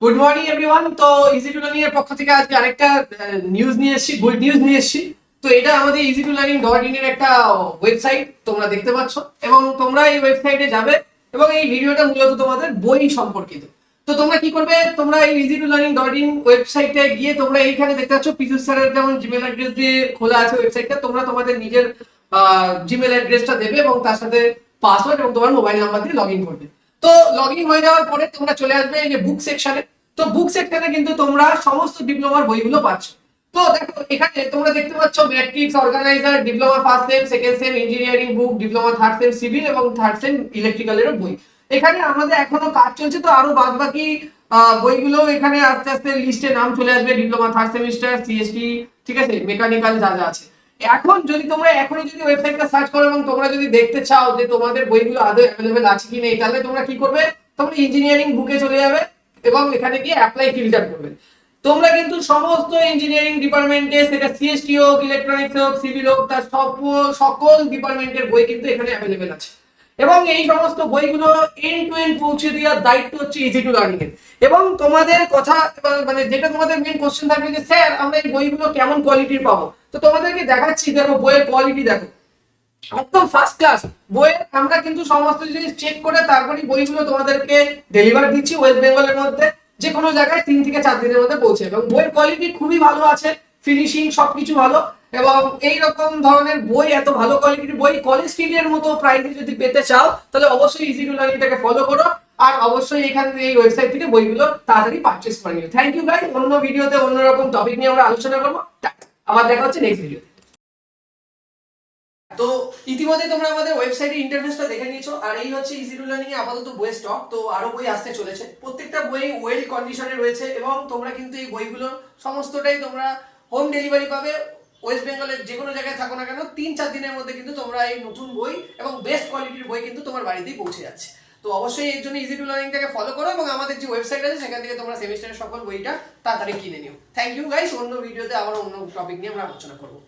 Good morning everyone. তো easy to learning এর পক্ষ থেকে আজকে আরেকটা নিউজ নিয়ে এসেছি, গুড নিউজ নিয়ে এসেছি। তো এটা আমাদের easy2learning.in এর একটা ওয়েবসাইট তোমরা দেখতে পাচ্ছ, এবং তোমরা এই ওয়েবসাইটে যাবে এবং এই ভিডিওটা মূলত তোমাদের বই সম্পর্কিত। তো তোমরা কি করবে, তোমরা এই easy2learning.in ওয়েবসাইটে গিয়ে তোমরা এইখানে দেখতে পাচ্ছ পীযুষ স্যারের যেমন জিমেল অ্যাড্রেস দিয়ে খোলা আছে ওয়েবসাইটটা। তোমরা তোমাদের নিজের জিমেল অ্যাড্রেসটা দেবে এবং তার সাথে পাসওয়ার্ড এবং তোমার মোবাইল নাম্বার দিয়ে লগ ইন করবে। তো লগ ইন হয়ে যাওয়ার পরে তোমরা চলে আসবে এই যে বুক সেকশনে। তো বুক সেকশনে কিন্তু তোমরা সমস্ত ডিপ্লোমার বইগুলো পাচ্ছ। তো দেখো এখানে তোমরা দেখতে পাচ্ছ matrix, organiser, diploma first sem, second sem, engineering book, diploma third sem civil এবং থার্ড সেম ইলেকট্রিক্যালেরও বই। এখানে আমাদের এখনো কাজ চলছে, তো আরো বাদ বাকি বইগুলো এখানে আস্তে আস্তে লিস্টে নাম চলে আসবে। ডিপ্লোমা থার্ড সেমিস্টার, সিএসটি, ঠিক আছে, মেকানিক্যাল যা যা আছে। এখন যদি তোমরা এখনো যদি ওয়েবসাইটটা সার্চ করো এবং তোমরা যদি দেখতে চাও যে তোমাদের বইগুলো আদৌ অ্যাভেলেবেল আছে কি নেই, তাহলে তোমরা কি করবে, তোমরা ইঞ্জিনিয়ারিং বুকে চলে যাবে এবং এখানে গিয়ে অ্যাপ্লাই ফিল্টার করবে। তোমরা কিন্তু সমস্ত ইঞ্জিনিয়ারিং ডিপার্টমেন্টে, সেটা সিএসটি হোক, ইলেকট্রনিক্স হোক, সিভিল হোক, তার সকল ডিপার্টমেন্টের বই কিন্তু এখানে অ্যাভেলেবেল আছে। এবং এই সমস্ত বইগুলো এন্ড টু এন্ড পৌঁছে দেওয়ার দায়িত্ব হচ্ছে easy2learning এর। এবং তোমাদের কথা মানে যেটা তোমাদের মেইন কোশ্চেন থাকবে যে স্যার আমরা এই বইগুলো কেমন কোয়ালিটির পাবো, তো তোমাদেরকে দেখাচ্ছি। দেখো বইয়ের কোয়ালিটি দেখো, একদম ফার্স্ট ক্লাস বই। আমরা কিন্তু সমস্ত জিনিস চেক করে তারপরে বইগুলো তোমাদেরকে ডেলিভার দিচ্ছি ওয়েস্ট বেঙ্গলের মধ্যে, যে কোনো জায়গায় 3 থেকে 4 দিনের মধ্যে পৌঁছে। এবং বইয়ের কোয়ালিটি খুবই ভালো আছে, ফিনিশিং সবকিছু ভালো। এবং এই রকম ধরনের বই, এত ভালো কোয়ালিটির বই কলেজ ফিডের মতো প্রাইসে যদি পেতে চাও, তাহলে অবশ্যই easy2learning-টাকে ফলো করো। আর অবশ্যই এখান থেকে এই ওয়েবসাইট থেকে বইগুলো তাড়াতাড়ি পারচেজ করে নিও। Thank you guys. অন্য ভিডিওতে অন্যরকম টপিক নিয়ে আমরা আলোচনা করবো। আবার দেখা হচ্ছে নেক্সট ভিডিওতে। তো ইতিমধ্যে তোমরা আমাদের ওয়েবসাইটের ইন্টারফেসটা দেখে নিয়েছো, আর এই হচ্ছে easy2learning এ আপাতত বইয়ের স্টক। তো আরো বই আসতে চলেছে, প্রত্যেকটা বই ওয়েল কন্ডিশনে রয়েছে, এবং তোমরা কিন্তু এই বইগুলো সমস্তটাই তোমরা হোম ডেলিভারি পাবে। ওয়েস্ট বেঙ্গলের যে কোনো জায়গায় থাকো না কেন, 3-4 দিনের মধ্যে কিন্তু তোমরা এই নতুন বই এবং বেস্ট কোয়ালিটির বই কিন্তু তোমার বাড়িতেই পৌঁছে যাচ্ছে। তো অবশ্যই এর জন্য easy2learning-টাকে ফলো করো, এবং আমাদের যে ওয়েবসাইট আছে সেখান থেকে তোমরা সেমিস্টারের সকল বইটা তাড়াতাড়ি কিনে নিও। Thank you guys. অন্য ভিডিওতে আবার অন্য টপিক নিয়ে আমরা আলোচনা করবো।